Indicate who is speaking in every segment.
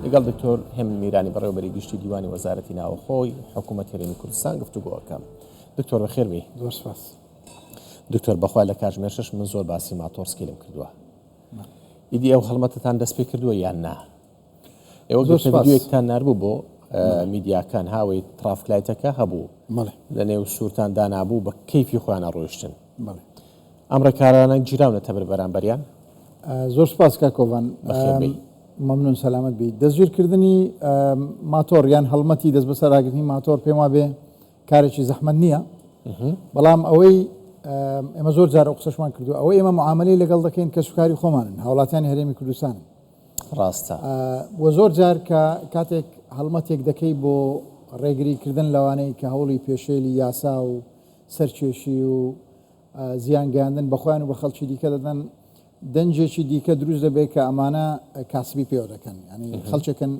Speaker 1: لەگەڵ دکتۆر هێمن میرانی بەڕێوەبەری گشتی دیوانی وەزارەتی ناوخۆی حکوومەت هەرێمی کوردستان گفتوگۆەکەم. دکتۆر بەخێر بێ.
Speaker 2: زۆر سپاس.
Speaker 1: دکتۆر بەخوا لە کاتژمێر 6 من زۆر باسی ماتۆرسکی لەم کردووە. ئیدی ئەو هەڵمەتتان دەست پێ کردووە یان نا؟ ئێوە ڤیدیۆیەکتان ناربوو بۆ میدیاکان هاوەی ترافکلایتەکە هەبوو لە نێو سوورتان دانابوو بە کەیفی خۆیانە ڕۆیشتن. ئەم ڕێکارانە گیراونەتە بەرامبەریان؟
Speaker 2: زۆر سپاس کاکۆڤان، مەمنون سەلامەت بیت. دەستگیرکردنی ماتۆر یان هەڵمەتی دەست بەسەراگرتنی ماتۆر پێم وابێ کارێکی زەحمەت نییە، بەڵام ئەوەی ئێمە زۆر جارە قسەشمان کردو ئەوەی ئێمە معاملەی لەگەڵ دەکەین کە سوکاری خۆمانن، هاوڵاتیانی هەرێمی کوردستانن.
Speaker 1: ڕاستە
Speaker 2: وە زۆر جار کە کاتێک هەڵمەتێک دەکەی بۆ ڕێگریکردن لەوانەی کە هەوڵی پێشێلی یاسا و سەرکێشی و زیان گەیاندن بەخۆیان و بە خەڵکی دیکە دەدەن، دەنجێکی دیکە دروست دەبێت کە ئەمانە کاسبی پێوە دەکەن، ینی خەڵکێکن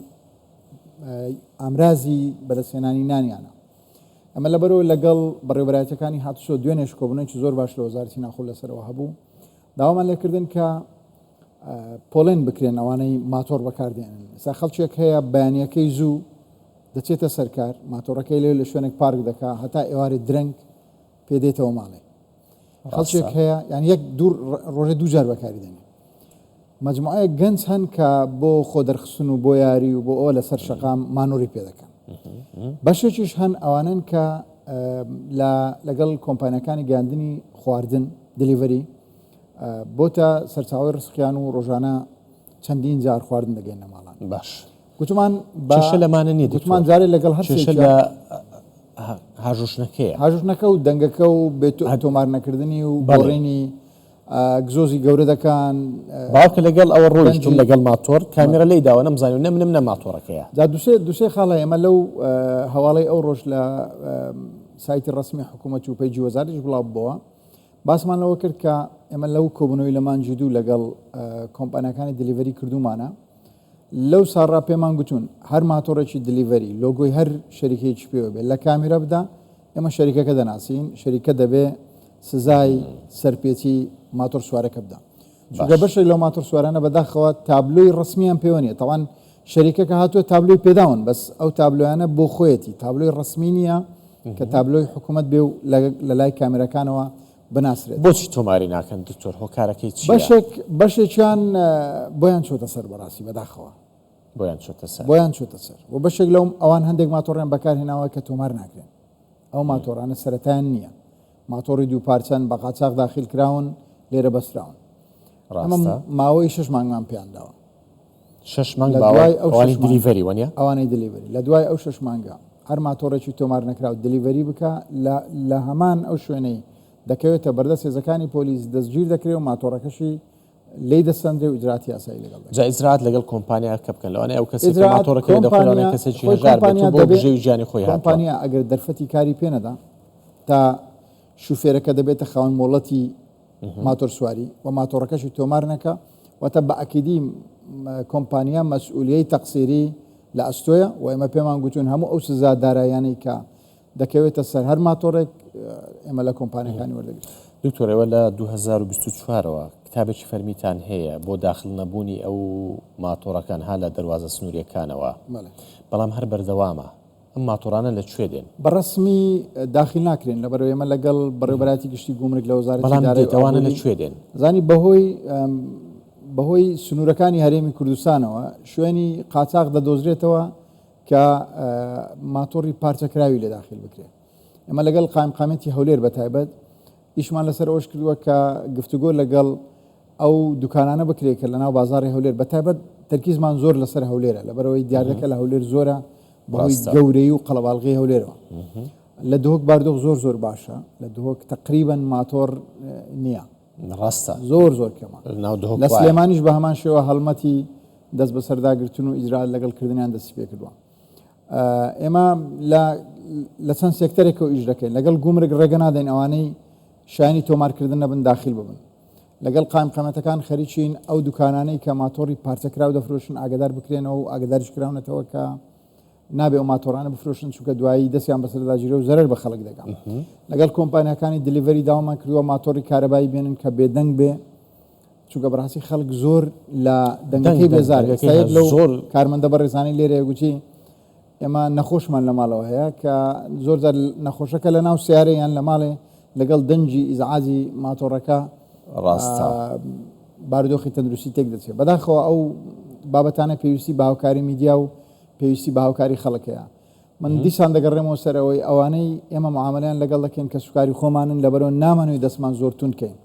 Speaker 2: ئامرازی بەدەستێنانی نانیانە. ئەمە لەبەرەوە لەگەڵ بەڕێوەبەرایەتەکانی هاتووە دوێنێ شکۆبوونێکی زۆر باش لە وەزارەتی ناوخۆ لەسەرەوە هەبوو، داوامان لێکردن کە پۆڵێن بکرێن ئەوانەی ماتۆر بەکاردێنن. ئێستا خەڵکێک هەیە بەیانیەکەی زوو دەچێتە سەرکار، ماتۆڕەکەی لێ لە شوێنێک پارک دەکا هەتا ئێوارێ درەنگ پێدێتەوە ماڵێ. خەڵکێک هەیە یان یەک ڕۆژێ دوو جار بەکاری دێنێ. مەجموعەیە گەنج هەن کە بۆ خۆ دەرخستن و بۆ یاری و بۆ ئەوە لەسەر شەقام مانۆری پێ دەکەن. بەشێکیش هەن ئەوانن کە لەگەڵ کۆمپانیەکانی گەاندنی خواردن دلیڤەری بۆتە سەرچاوی ڕزقیان و ڕۆژانە چەندین جار خواردن دەگەینە ماڵان.
Speaker 1: باش
Speaker 2: گوتمان
Speaker 1: چێشە لەمانە نیە،
Speaker 2: گوتمان جارێ لەگەڵ هەرچێشە لە
Speaker 1: هاژوشنەکەیە،
Speaker 2: هاژوشنەکە و دەنگەکە و تۆمار نەکردنی و بەڕێنی گزۆزی گەورە دەکان.
Speaker 1: باوکە لەگەڵ ئەوە ڕۆیشتون لەگەڵ ماتۆر کامێرە لێی داوە نەمزانانی و نەمنم نە ماتۆڕەکەیە.
Speaker 2: دا دوسێ خاڵە ئێمە لەو هەواڵەی ئەو ڕۆژ لە سایتی ڕسمی حکوومەتی و پەیجی وەزارەتیش بڵاو بووە، باسمان لەوە کرد کە ئێمە لەو کۆبوونەوەی لە مانجی دوو لەگەڵ کۆمپانیەکانی دلیڤەری کردومانە. لەو ساڕا پێمان گوتون هەر ماتۆڕێکی دلیڤەری لۆگۆی هەر شەریکەیەکی پێوە بێت لە کامێرە بدا، ئێمە شەریکەکە دەناسین، شەریکە دەبێ سزای سەرپێچی ماتۆر سوارەکە بدە. چونکە بەشێک لەو ماتۆر سوارانە بەداخەوە تابلۆی ڕسمیان پێوە نیە. تەوان شەریکەکە هاتووە تابلۆی پێداون، بەس ئەو تابلۆیانە بۆ خۆیەتی تابلۆی ڕسمی نییە کە تابلۆی حکوومەت بێ و لە لای کامێرەکانەوە بناسرێت.
Speaker 1: بۆچی تۆماری ناکەن دکتۆر؟ هۆکارەکەی چییە؟
Speaker 2: بەشێکیان بۆیان چۆتە سەر بەڕاستی بەداخەوە بۆیان چۆتە سەر و بەشێک لەو ئەوان هەندێک ماتۆڕیان بەکارهێناوە کە تۆمار ناکرێن. ئەو ماتۆڕانە سەرەتایان نییە، ماتۆڕی دوو پارچەن بە قاچاق داخل کراون لێرە بەسراون. ئەمە ماوەی 6 مانگمان پێیان داوە.
Speaker 1: 6 مانگ ئەوانی دلیڤەری وەنیە؟ ئەوانەی
Speaker 2: دلیڤەری لە دوای ئەو 6 مانگە هەر ماتۆڕێکی تۆمار نەکراو دلیڤەری بکە لە هەمان ئەو شوێنەی دەکەوێتە بەردەست هێزەکانی پۆلیس دەستگیر دەکرێت و ماتۆڕەکەشی لی دەستەندرێ و ئیجراتی یاسایی لەگەڵ
Speaker 1: جا ئیجرات لەگەڵ کۆمپانیا کە بکەن لەوانەیە ئەو کەسێک ماتۆڕەکەی دەخۆڵانە کەسێکی هەژار بێت بۆ بژێوی ژیانی خۆی هاتووە.
Speaker 2: کۆمپانیا ئەگەر دەرفەتی کاری پێنەدا تا شوفێرەکە دەبێتە خاوەن مۆڵەتی ماتۆر سواری و ماتۆڕەکەشی تۆمار نەکە واتە بە ئەکیدی کۆمپانیا مەسئولیەی تەقسیری لە ئەستۆیە و ئێمە پێمان گوتون هەموو ئەو سزا دارایانەی کە دەکەوێتە سەر هەر ماتۆڕێک ئێمە لە کۆمپانیەکانی وەردەگرین.
Speaker 1: دکتۆرەوە لە 2024ەوە کتابێکی فەرمیتان هەیە بۆ داخل نەبوونی ئەو ماتۆڕەکان ها لە دەواازە سنووریەکانەوە، بەڵام هەر بەردەوامە. ئەم ماتۆڕانە لەکوێ دێن؟
Speaker 2: بەڕسمی داخل ناکرێن لەبەرەوەی ئێمە لەگەڵ بەڕێوەبەراتی گشتی گومرگ لە وەزارەتی
Speaker 1: داراییەوانە لەکوێ دێن؟
Speaker 2: زانی بەهۆی سنوورەکانی هەرێمی کوردستانەوە شوێنی قاچاق دەدۆزرێتەوە کە ماتۆڕی پارچەکراوی لێ داخل بکرێت. ئێمە لەگەڵ قایمقامەتی هەولێر بەتایبەت ئیشمان لەسەر ئەوش کردووە کە گفتوگۆ لەگەڵ ئەو دوکانانە بکرێت کە لەناو بازاڕی هەولێر بەتایبەت تەرکیزمان زۆر لەسەر هەولێرە لەبەرەوەی دیاردەکە لە هەولێر زۆرە بەهۆی گەورەی و قەڵەباڵغی هەولێرەوە. لە دهۆک باردۆخ زۆر باشە، لە دهۆک تقریبەن ماتۆر نییە،
Speaker 1: ڕاستە
Speaker 2: زۆر کەمە. لە سلێمانیش بە هەمان شێوە هەڵمەتی دەست بە سەرداگرتن و ئیجرا لەگەڵکردنیان دەستی پێ کردووە. ئێمە لە چەند سێکتەرێکەوە ئیش دەکەین لەگەڵ گومرگ ڕێگە نادەین ئەوانەی شایانی تۆمارکردن نەبن داخل ببن. لەگەڵ قایمقامەتەکان خەریکین ئەو دوکانانەی کە ماتۆڕی پارچەکراو دەفرۆشن ئاگدار بکرێنەوە و ئاگداریش کراونەتەوە کە نابێ ئەو ماتۆڕانە بفرۆشن چونکە دوایی دەستیان بەسەرداگیرە و زەرەر بە خەڵک دەکەن. لەگەڵ کۆمپانیەکانی دلیڤەری داوامان کردووە ماتۆڕی کارەبایی بێنن کە بێدەنگ بێ چونکە بەڕاستی خەڵک زۆر لە دەنگەکەی بێزارێت سایب لەو
Speaker 1: زۆر
Speaker 2: کارمەندە بەڕێزانەی لێرە گوتی ئێمە نەخۆشمان لە ماڵەوە هەیە کە زۆر نەخۆشەکە لە ناو سیارەیان لە ماڵێ لەگەڵ دەنجی ئیزعاجی ماتۆڕەکە
Speaker 1: ڕاستە
Speaker 2: بارودۆخی تەندروستی تێک دەچێت بەداخەوە ئەو بابەتانە پێویستی بە هاوکاری میدیا و پێویستی بە هاوکاری خەڵکەیە من دیسان دەگەڕێمەوە سەرەوەی ئەوانەی ئێمە معاملیان لەگەڵ دەکەین کە سوکاری خۆمانن لەبەرەوە نامانوی دەستمان زۆر تونکەین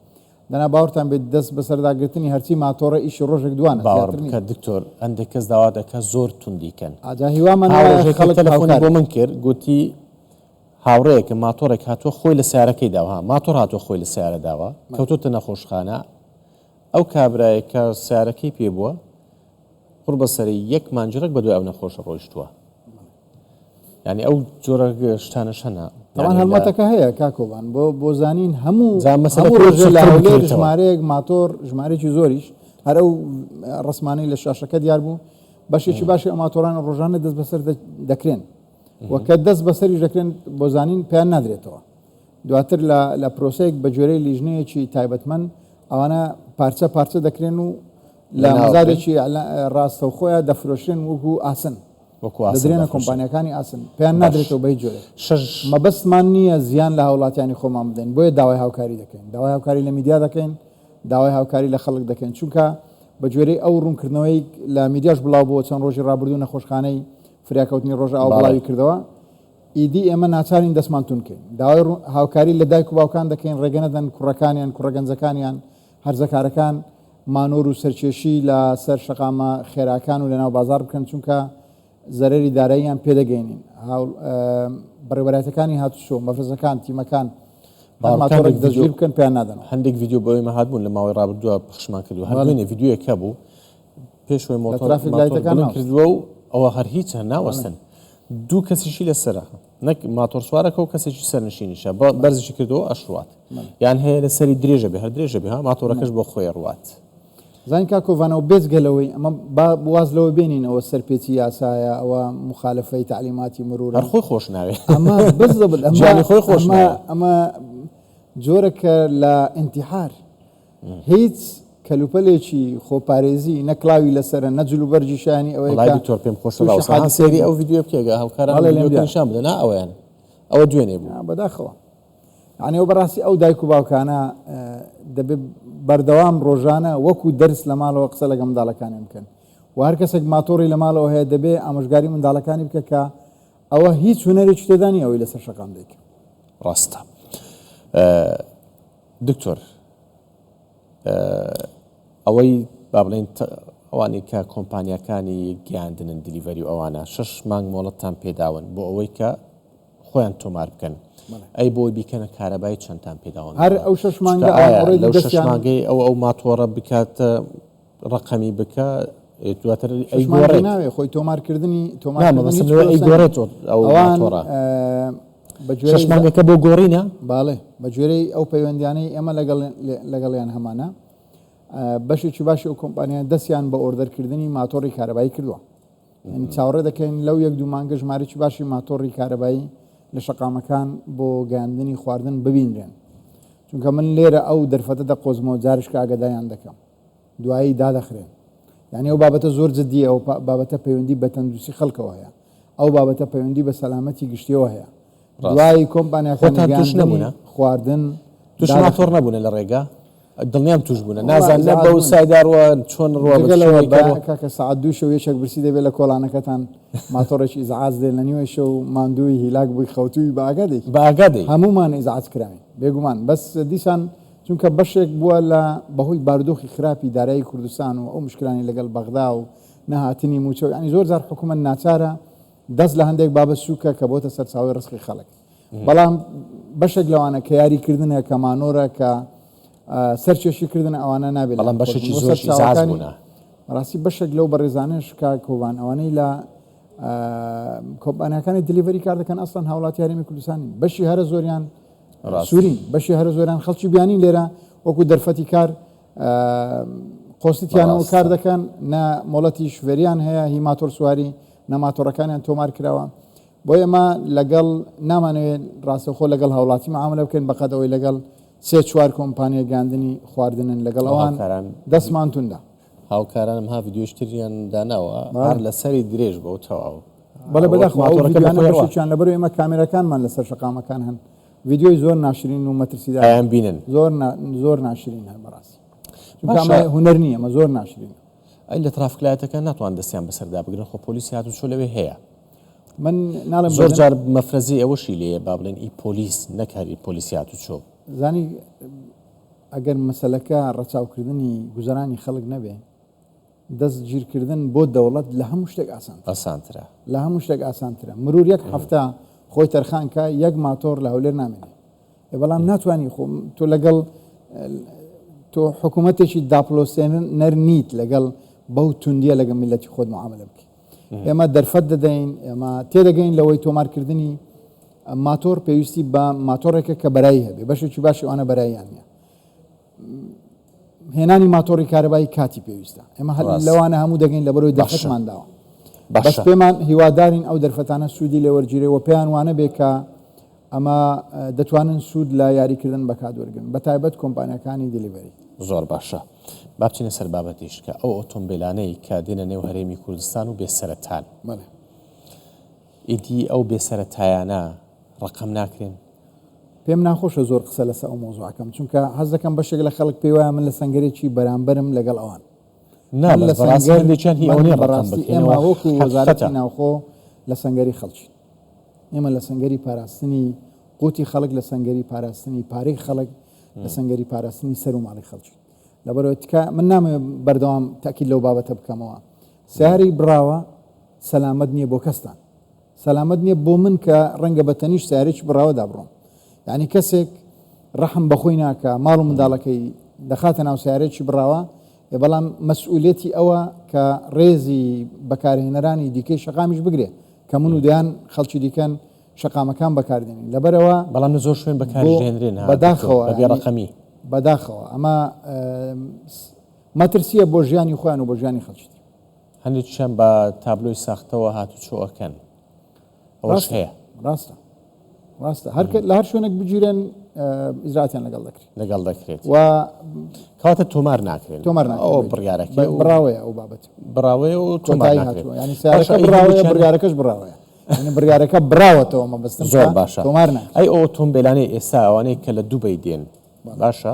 Speaker 2: دەنا باوەڕتان بێت دەست بەسەرداگرتنی هەرچی ماتۆڕە ئیشی ڕۆژێک دوانە
Speaker 1: کە دکتۆر ئەندێک کەس داوا دەکە زۆر توندیکەن
Speaker 2: ئاجا هیوامان
Speaker 1: تەلەفۆنی بۆ من کرد گوتی هاوڕەیەکە ماتۆڕێک هاتووە خۆی لە سیارەکەی داوە ماتۆڕ هاتووە خۆی لە سیارە داوە کەوتۆتە نەخۆشخانە ئەو کابرایە کە سیارەکەی پێ بووە قڕ بەسەری یەک مانجرەك بە دوای ئەو نەخۆشە ڕۆیشتووە یعنی ئەو جۆرە شتانە شەنە
Speaker 2: تاوان هەڵمەتەکە هەیە کاکۆبان بۆ زانین هەموو ڕۆژە لە هەولێر ژمارەیەک ماتۆر ژمارەی زۆریش هەر ئەو ڕسمانەی لە شاشەکە دیار بوو بەشێکی باشی ئەماتۆران ڕۆژانە دەست بەسەر دەکرێن وەکە دەست بەسەریش دەکرێن بۆ زانین پێیان نادرێتەوە دواتر لە پرۆسەیەک بە جۆرەی لیژنەیەکی تایبەتمەند ئەوانە پارچە پارچە دەکرێن و لە مەزارێکی ڕاستەوخۆیان دەفرۆشێن وەکو ئاسن دەدرێنە کۆمپانیەکانی ئاسن پێیان نادرێتەوە بەهیچ جۆرە مەبەستمان نییە زیان لە هاوڵاتیانی خۆمان بدەین بۆیە داوای هاوکاری دەکەین داوای هاوکاری لە میدیا دەکەین داوای هاوکاری لە خەڵک دەکەین چونکە بە جۆرەی ئەو ڕوونکردنەوەی لە میدیاش بڵاو بۆ چەند ڕۆژی ڕابردوو نەخۆشخانەی فریاکەوتنی ڕۆژە ئاو بڵاوی کردەوە ئیدی ئێمە ناچارین دەستمان تونکەین داوای هاوکاری لە دایک و باوکان دەکەین ڕێگەنەدەن کوڕەکانیان کوڕەگەنجەکانیان هەرزەکارەکان مانۆر و سەرکێشی لە سەر شەقامە خێراکان و لەناو بازار بکەن چونکە زەرری داراییان پێدەگەینین بەڕێوەبەرەتەکانی هاتوشۆ مەفرزەکان تیمەکان ماتۆڕێک دەژیر بکەن پێیان نادەنەوە
Speaker 1: هەندێک ڤیددیو بەوەی مەهات بوون لە ماوەی ڕابردووە پخشمان کردو هەردوێنێ ڤیددیوەکە بوو پێشوەی مۆتۆرەکان کردووە و ئەوە هەر هیچ ناوەستن دوو کەسیشی لەسەرە نەک ماتۆر سوارەکە و کەسێکی سەرنشینیشە بەرزشی کردەوە ئەشڕات یان هەیە لە سەری درێژە بێ هەر درێژە بێ ها ماتۆرەکەش بۆ خۆی ڕوات
Speaker 2: زانین کاکۆڤانەوە بێزگەلەوەی ئەمە باز لەوە بێنین ئەوە سەرپێچی یاسایە ئەوە مخالفەی تعلیماتی مرور
Speaker 1: هەر خۆی خۆش ناوێ
Speaker 2: ئەمە بزبل
Speaker 1: خۆی خۆش
Speaker 2: ئەمە جۆرەکە لە ئینتیحار هیچ کەلوپەلێکی خۆپارێزی نەکلاوی لەسرە نەجل و بەرجی شانی ئەوەی
Speaker 1: تۆر پێم خۆش سێری ئەو ڤیددیو بکێگە هاوکارانشان بدەنا ئەویان ئەوە دوێنێ بوو
Speaker 2: بەداخەوە یعنی ئەو بەڕاستی ئەو دایک و باوکانە دەبێت بەردەوام ڕۆژانە وەکو دەرس لە ماڵەوە قسە لەگە منداڵەکانی بکەن و هەر کەسێک ماتۆڕی لە ماڵەوە هەیە دەبێت ئامۆژگاری منداڵەکانی بکە کە ئەوە هیچ هونەرێکی تێدانی ئەوەی لەسەر شەقام دەیکە
Speaker 1: ڕاستە دکتۆر ئەوەی با بڵێن ئەوانەی کە کۆمپانیەکانی گەیاندنن دیلیڤەری و ئەوانە 6 مانگ مۆڵەتتان پێداون بۆ ئەوەی کە خۆیان تۆمار بکەن ئەی بۆی بیکەنە کارەبای چەندتان پێداوان
Speaker 2: هەر ئەو 6
Speaker 1: مانگەی ئەو ماتۆڕە بکات ڕقەمی بکە دواتر
Speaker 2: ناوێ خۆی تۆمارکردنی
Speaker 1: گۆڕێت مانگەکە بۆ گۆڕینە
Speaker 2: باڵێ بە جۆرەی ئەو پەیوەندیانەی ئێمە لەگەڵیان هەمانە بەشێکی باشی ئەو کۆمپانیان دەستیان بە ئۆردەرکردنی ماتۆڕی کارەبایی کردووە چاوەڕێ دەکەین لەو یەک دوو مانگە ژمارەی باشی ماتۆڕی کارەبایی لە شەقامەکان بۆ گەاندنی خواردن ببینرێن چونکە من لێرە ئەو دەرفەتە دەقۆزمەوە جارشکە ئاگدایان دەکەم دوایی دادەخرێن یعنی ئەو بابەتە زۆر جددیە ئەو بابەتە پەیوەندی بە تەندروستی خەڵکەوە هەیە ئەو بابەتە پەیوەندی بە سەلامەتی گشتیەوە هەیە دوایی کۆمپانیەکان خواردن
Speaker 1: توش ماتۆڕ نەبوونە لە ڕێگا دڵنیام توش بوونە نازانە بەو سایداڕوە چۆن
Speaker 2: ڕۆکە سعات دوو شەو یەکێک برسی دەبێت لە کۆڵانەکەتان ماتۆڕێکی ئیزعاج دێن لە نیوەی شەو ماندووی هیلاک بووی خەوتووی
Speaker 1: باگادەی
Speaker 2: هەمومان ئیزعاج کراوین بێگومان بەس دیسان چونکە بەشێک بووە لە بەهۆی بارودۆخی خراپی دارایی کوردستان و ئەو مشکلانی لەگەڵ بەغدا و نەهاتنی موچە ینی زۆر جار حکوومەت ناچارە دەست لە هەندێک بابەت سووکە کە بۆتە سەرچاوی ڕزقی خەڵک بەڵام بەشێک لەوانە کە یاریکردنە کە مانۆرە کە سەرچێشیکردن ئەوانە نابێت
Speaker 1: بەڵام بەشێکی زۆر بوونە
Speaker 2: ڕاستی بەشێک لەو بەڕێزانش کا کۆبان ئەوانەی لە کۆمپانیەکانی دلیڤەری کار دەکەن ئەسڵەن هاوڵاتی یاریمی کوردستانی بەشی هەرە زۆریان سوورین بەشی هەرە زۆریان خەڵکی بیانین لێرە وەکو دەرفەتی کار قۆستیانەوە کار دەکەن نە مۆڵەتی شوێریان هەیە هی ماتۆر سواری نەماتۆڕەکانیان تۆمار کراوە بۆ ئێمە لەگەڵ نامانەوێت ڕاستەخۆ لەگەڵ هاوڵاتی معاملە بکەین بەقەدەوەی لەگەڵ 3-4 کۆمپانیا گاندنی خواردنن لەگەڵ ئەوان دەستمان توندا
Speaker 1: هاوکارانم ها ڤیدیۆشتریان داناوە هەر لەسەری درێژ بۆ تەواو
Speaker 2: بەڵێ بەداخۆیان لەبەر ئێمە کامێرەکانمان لەسەر شقامەکان هەن ڤیدیۆی زۆر ناشرین و مەترسیدایان
Speaker 1: بینن
Speaker 2: زۆر ناشرین هەن بەڕاستی هونەر نییە ئەمە زۆر ناشرین
Speaker 1: ئەی لە ترافکلایەتەکە ناتوان دەستیان بەسەردا بگرن خۆ پۆلیسی هاتو چۆ لەوێ هەیە
Speaker 2: من ناڵم
Speaker 1: زۆر جار مەفرەزی ئەوەشی لێ با بڵێن ئی پۆلیس نەکاری پۆلیسی هاتو چۆ
Speaker 2: زانی ئەگەر مەسەلەکە ڕەچاوکردنی گوزەرانی خەڵک نەبێ دەست گیرکردن بۆ دەوڵەت لە هەموو شتێک
Speaker 1: ئاسانترە
Speaker 2: لە هەموو شتێک ئاسانترە مرور یەک هەفتە خۆی تەرخانکە یەک ماتۆر لە هەولێر نامێنێ بەڵام ناتوانانی تۆ لەگەڵ تۆ حکوومەتێکی داپلۆسێنەر نیت لەگەڵ بەو توندیە لەگەڵ میلەتی خۆت معاملە بکە ئێمە دەرفەت دەدەین ئێمە تێدەگەین لەوەی تۆمارکردنی ماتۆر پێویستی بە ماتۆڕێکە کە بەرایی هەبێ بەشێکی باشی ئەوانە بەراییان نیە هێنانی ماتۆڕی کارەبایی کاتی پێویستە ئێمە لەوانە هەموو دەگەین لە بەرەوەی دەخشمانداوە بەس پێمان هیوادارین ئەو دەرفەتانە سوودی لێ وەرگیرەوە پێیان وانە بێ کە ئەمە دەتوانن سوود لە یاریکردن بەکاتوەرگن بە تایبەت کۆمپانیەکانی دلیڤەری
Speaker 1: زۆر باشە با بچینە سەر بابەتیش کە ئەو ئۆتۆمبیلانەی کە دێنە نێو هەرێمی کوردستان و بێسەرەتان ئیدی ئەو بێسەرەتایانە ڕقم ناکرێن
Speaker 2: پێم ناخۆشە زۆر قسە لەسەر ئەو مۆزوعەکەم چونکە حەز دەکەم بەشێک لە خەڵک پێی وایە من لە سەنگەرێکی بەرامبەرم لەگەڵ ئەوان بەڕاستی ئێمە وەکو وەزارەتی ناوخۆ لە سەنگەری خەڵکی ئێمە لە سەنگەری پاراستنی قوتی خەڵک لە سەنگەری پاراستنی پارەی خەڵک لە سەنگەری پاراستنی سەر و ماڵی خەڵکی لەبەرەوەی من نامێ بەردەوام تاکید لەو بابەتە بکەمەوە سیاری بڕاوە سەلامەت نییە بۆ کەستان سەلامەت نییە بۆ من کە ڕەنگە بەتەنیش سیارێکی بڕاوە دابڕۆم یعنی کەسێک ڕەحم بەخۆی ناکە ماڵ و منداڵەکەی دەخاتە ناو سیارێکی بڕاوە بەڵام مەسئولێتی ئەوە کە ڕێزی بەکارهێنەرانی دیکەی شەقامیش بگرێ کە من و دەیان خەڵکی دیکەن شەقامەکان بەکاردێنین لەبەرەوە
Speaker 1: بەڵام زۆر شوێن بەکارهێنرێن
Speaker 2: بەداخەوە
Speaker 1: بەبێ ڕقەمی
Speaker 2: بەداخەوە ئەمە مەترسیە بۆ ژیانی خۆیان و بۆ ژیانی خەڵکی
Speaker 1: هەندێکیان بە تابلۆی ساختەوە هاتوچۆەکەن ئەوەش هەیە
Speaker 2: ڕاستە لە هەر شوێنێک بگیرێن ئیزراتیان لەگەڵ دەکرێت
Speaker 1: و کەواتە تۆمار ناکرێن ئەو بڕیارەکە
Speaker 2: بڕاوەیە ئەو بابەت
Speaker 1: بڕاوەیە و تۆمار ناکرێت
Speaker 2: ینی سیارەکە بڕاوەیە بڕیارەکەش بڕاوەیە بڕیارەکە براوەتەوە مەبەستم
Speaker 1: زۆر باشە ئەی ئۆتۆمبیلانەی ئێستا ئەوانەیە کە لە دووبەی دێن باشە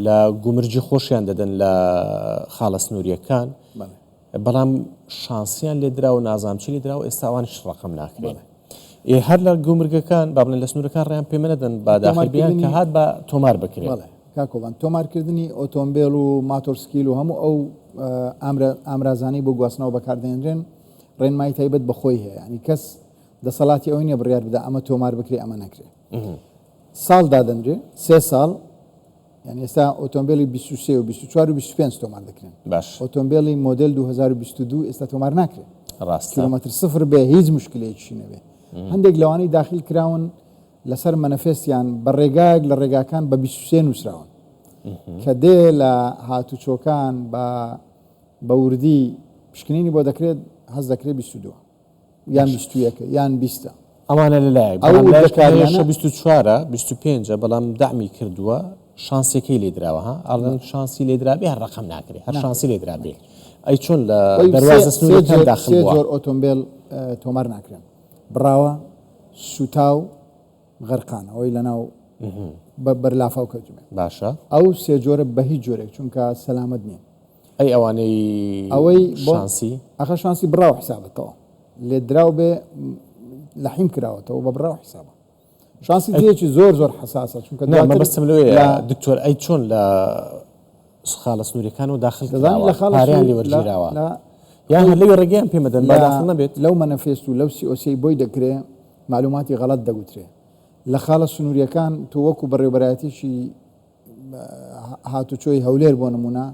Speaker 1: لە گومرجی خۆشیان دەدەن لە خاڵە سنووریەکان بەڵام شانسیان لێ درا و نازانچی لێ درا و ئێستا ئەوانش ڕقم ناکرێن هەر لە گومرگەکان با بڵێن لە سنوورەکان ڕێیان پێمەدەن با داخلبیان کە هات بە تۆمار بکرێت
Speaker 2: کاکۆبان تۆمارکردنی ئۆتۆمبیل و ماتۆرسکیل و هەموو ئەو ئامرازانی بۆ گواستنەوە بەکاردێنرێن ڕێنمای تایبەت بەخۆی هەیە ینی کەس دەسەڵاتی ئەوەی نیە بڕیار بدە ئەمە تۆمار بکرێ ئەمە نەکرێ ساڵ دادەنرێ 3 ساڵ یعنی ئێستا ئۆتۆمبیلی 23 و 24 و 25 تۆمار دەکرێن ئۆتۆمبیلی مۆدل 2022 ئێستا تۆمار ناکرێت کیلومتر صفر بێ هیچ مشکلێکی نەبێ هەندێک لەوانەی داخل کراون لەسەر مەنەفێستیان بە ڕێگایەک لە ڕێگاکان بە 23 نووسراون کە دێ لە هاتوچۆکان بە وردی پشکنینی بۆ دەکرێت هەز دەکرێت 22 یان 21 یان 20
Speaker 1: ئەمانە لەلایەک 24 25 بەڵام دامی کردووە شانسێکی لێ دراوە ئەڵەن شانسی لێ درابێ هەر ڕقم ناکرێت هەر شانسی لێ درابێ ئەی چۆن لە دەواازە سنوورەکان داخل بووە
Speaker 2: زۆر ئۆتۆمبیل تۆمار ناکرێن بڕاوە سوتا و غەرقانە ئەوەی لەناو بەرلافاو کەوتمێ
Speaker 1: باشە
Speaker 2: ئەو سێ جۆرە بە هیچ جۆرێک چونکە سەلامەت نییە
Speaker 1: ئەی ئەوانەی شانسی
Speaker 2: ئەخە شانسی بڕاو حسابەتەوە لێ دراو بێ لە حیم کراوەتەوە بە بڕاو حسابە شانسی دیەکی زۆر زۆر حساسە چونکە
Speaker 1: بەستم لێ دکتۆر ئەی چۆن لە خاڵە سنووریەکان و داخل پاریان لێ وەرگیراوە یان لەوێ ڕێگەیان پێمەدەن با داخل نەبێت
Speaker 2: لەو مەنەفێست و لەو سیۆسی بۆی دەکرێ معلوماتی غەڵەت دەگوترێ لە خاڵە سنووریەکان تو وەکو بەڕێوەبەرایەتیشی هاتوچۆی هەولێر بۆ نمونە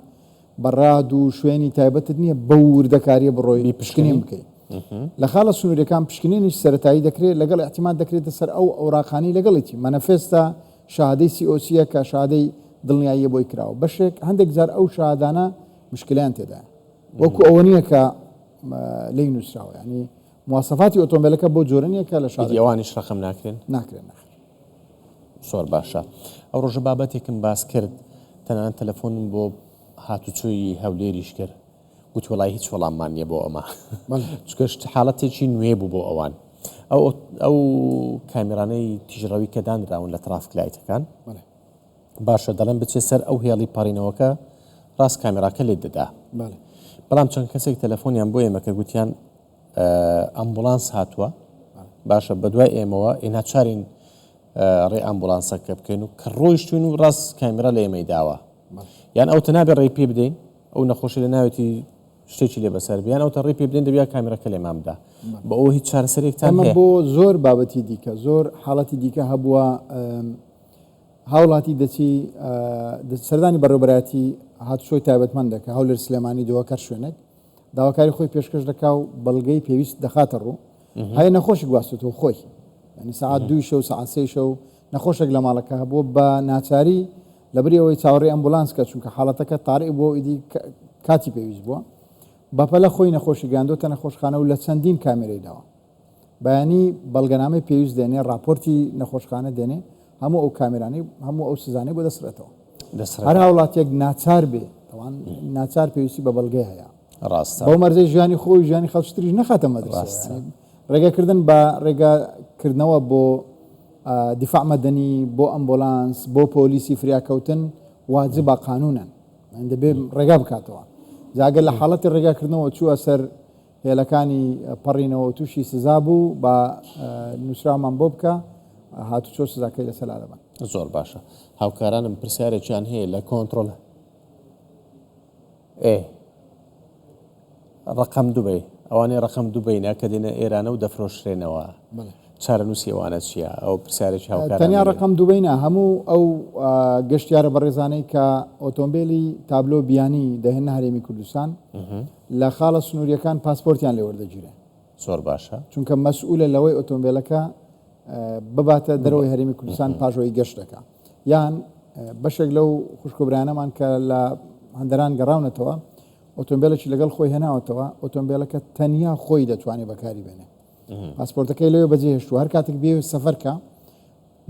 Speaker 2: بەڕاد و شوێنی تایبەتت نییە بە وردەکاریە بڕۆی پشکنین بکەیت لە خاڵە سنووریەکان پشکنینیش سەرەتایی دەکرێت لەگەڵ احتیمال دەکرێتە سەر ئەو ئەوراقانی لەگەڵێتی مەنەفێستە شادەی سیۆسیە کە شادەی دڵنیاییە بۆی کراوە بەشێک هەندێک جار ئەو شادانە مشکلیان تێدا وەکو ئەوە نییە کە لی نووسراوە ینی مواسەفاتی ئۆتۆمبیلەکە بۆ جۆرە نییە کە لە شادەوانیش
Speaker 1: ڕقم ناکرێن
Speaker 2: ناکرێن
Speaker 1: زۆر باشە ئەو ڕۆژە بابەتێکم باس کرد تەنانەت تەلەفۆنم بۆ هاتوچۆی هەولێریش کرد گوتی وەڵای هیچ وەڵاممان نییە بۆ ئەمە چکەشت حاڵەتێکی نوێ بوو بۆ ئەوان ئەو کامێرانەی تیژڕەوی کە دانراون لە ترافیک لایتەکان باشە دەڵێن بچێت سەر ئەو هێڵی پەڕینەوەکە ڕاست کامێراکە لێت دەدا بەڵام چەند کەسێک تەلەفۆنیان بۆ ئێمە کە گوتیان ئەمبولانس هاتووە باشە بەدوای ئێمەوە ئێناچارین ڕێ ئەمبولانسەکە بکەین و کە ڕۆیشتون و ڕاست کامێرا لە ئێمەی داوە یان ئەوتە نابێت ڕێی پێ بدەین ئەو نەخۆشی لە ناوێتی شتێکی لێ بەسەر بیان ئەوتە ڕێی پێ بدەین دەبیا کامێرەکە لێ مامدا بە ئەو هیچ چارەسەرێکتان
Speaker 2: ئەمە بۆ زۆر بابەتی دیکە زۆر حاڵەتی دیکە هەبووە هاوڵاتی دەچی سەردانی بەڕێوەبەرایەتی هاتوچۆی تایبەتمەندەکە هەولێر سلێمانی دۆکار شوێنێک داواکاری خۆی پێشکەش دەکا و بەڵگەی پێویست دەخاتە ڕوو هەیە نەخۆشی گواستوەوە خۆی ینی سعات 2 شەو سعات 3 شەو نەخۆشێک لە ماڵەکە هەبووە بە ناچاری لەبەری ئەوەی چاوەڕێی ئەمبولانس کە چونکە حاڵەتەکە تاڕی بۆ ئیدی کاتی پێویست بووە بەپەلە خۆی نەخۆشی گاندۆتە نەخۆشخانە و لە چەندین کامێرەی داوە بەیانی بەڵگەنامەی پێویست دێنێ راپۆرتی نەخۆشخانە دێنێ هەموو ئەو کامێرانەی هەموو ئەو سزانەی بۆ دەسرێتەوە هەر هاوڵاتێک ناچار بێ ئەوان ناچار پێویستی بە بەڵگەی هەیە
Speaker 1: ڕاستە
Speaker 2: بەو مەرزەی ژیانی خۆی ژیانی خەڵشتریش نەخاتە مەدرسە ڕێگەکردن بە ڕێگاکردنەوە بۆ دیفاع مەدەنی بۆ ئەمبۆلانس بۆ پۆلیسی فریاکەوتن واجبە قانونن دەبێ ڕێگا بکاتەوە جاگەر لە حاڵەتی ڕێگاکردنەوە چووە سەر هێلەکانی پەڕینەوە تووشی سزا بوو بە نووسرامان بۆ بکە هاتوچۆ سزاکەی لەسەر لادەبن
Speaker 1: زۆر باشە هاوکارانم پرسیارێکیان هەیە لە کۆنتترۆل ڕقم دوبێ ئەوانەی ڕقم دوبینە کە دێنە ئێرانە و دەفرۆشرێنەوە چارەنووسی ئەوانە چییە ئەو پرسیارێکی هاوکار
Speaker 2: تەنیا ڕقم دوبینە هەموو ئەو گەشتیارە بەڕێزانەی کە ئۆتۆمبیلی تابلۆ بیانی دەهێنە هەرێمی کوردستان لە خاڵە سنووریەکان پاسپۆرتیان لێ وەردەگیرێ
Speaker 1: زۆر باشە
Speaker 2: چونکە مەسئولە لەوەی ئۆتۆمبیلەکە بباتە دەرەوەی هەرێمی کوردستان پاژۆی گەشتەکە یان بەشێک لەو خوشکۆبرانەمان کە لە هەندەران گەڕاونەتەوە ئۆتۆمبیلێکی لەگەڵ خۆی هێناوەتەوە ئۆتۆمبیلەکە تەنیا خۆی دەتوانێت بەکاری بێنێ پاسپۆرتەکەی لەوێ بەجێهێشتووە هەر کاتێک بێ سەفەرکە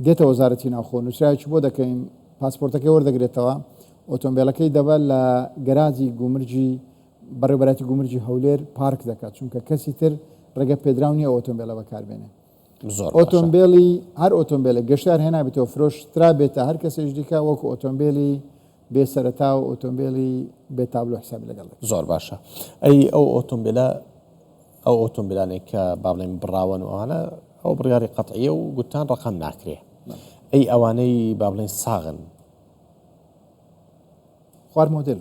Speaker 2: دێتە وەزارەتی ناوخۆ نووسراوێکی بۆ دەکەین پاسپۆرتەکەی وەردەگرێتەوە ئۆتۆمبیلەکەی دەبە لە گەراجی گومرجی بەڕێوەبەراتی گومرجی هەولێر پارک دەکات چونکە کەسی تر ڕێگە پێدراو نییە ئۆتۆمبیلە بەکاربێنێ ئۆتۆمبیلی هەر ئۆتۆمبیلە گەشتار هێنابێتەوە فرۆشترا بێتە هەر کەسێک دیکە وەکو ئۆتۆمبیلی بێسەرەتا و ئۆتۆمبیلی بێتابلۆ حسابی لەگەڵ
Speaker 1: زۆر باشە ئەی ئەو ئۆتۆمبیلە ئەو ئۆتۆمبیلانێک کە با بڵێن بڕاون و ئەوانە ئەو بڕیاری قەتعیە و گوتان ڕقم ناکرێ ئەی ئەوانەی با بڵێن ساغن
Speaker 2: خوار مۆدل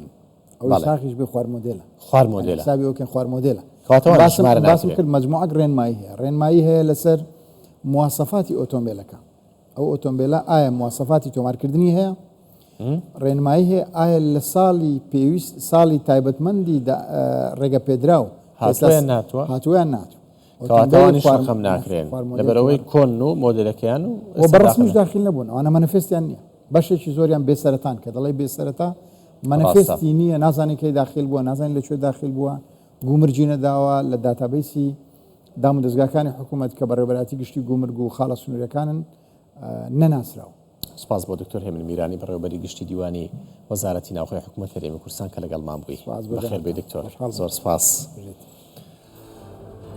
Speaker 2: ئەو ساغیش بێ خوار مۆدلە
Speaker 1: خوار مۆدلە
Speaker 2: حسابی ئەوکەن خوار مۆدلە
Speaker 1: باسم
Speaker 2: کرد مجموعەک ڕێنمایی هەیە ڕێنمایی هەیە لەسەر مواسەفاتی ئۆتۆمبیلەکە ئەو ئۆتۆمبیلە ئایا مواسەفاتی تۆمارکردنی هەیە ڕێنمایی هەیە ئایا لە ساڵی پێویست ساڵی تایبەتمەندی ڕێگە پێدراو
Speaker 1: هاتوویان
Speaker 2: هاتوویان
Speaker 1: کەواتەوانیش ڕقم ناکرێن لەبەرەوەی کۆن و مۆدلەکەیان
Speaker 2: و بەڕستمیش داخل نەبوون ئەوانە مەنەفێستیان نییە بەشێکی زۆریان بێسەرەتان کە دەڵێ بێسەرەتا مەنەفێستی نییە نازانێت کەی داخل بووە نازانین لەکوێ داخل بووە گومرجی نەداوە لە داتابیسی دام و دەستگاکانی حکوومەت کە بەڕێوەبەراتی گشتی گومرگ و خاڵە سنووریەکانن نەناسراوە
Speaker 1: سپاس بۆ دکتۆر هێمن میرانی بەڕێوەبەری گشتی دیوانی وەزارەتی ناوخۆی حکوومەت هەرێمی کوردستان کە لەگەڵمان بووی بەخێر بێ دکتۆر زۆر سپاس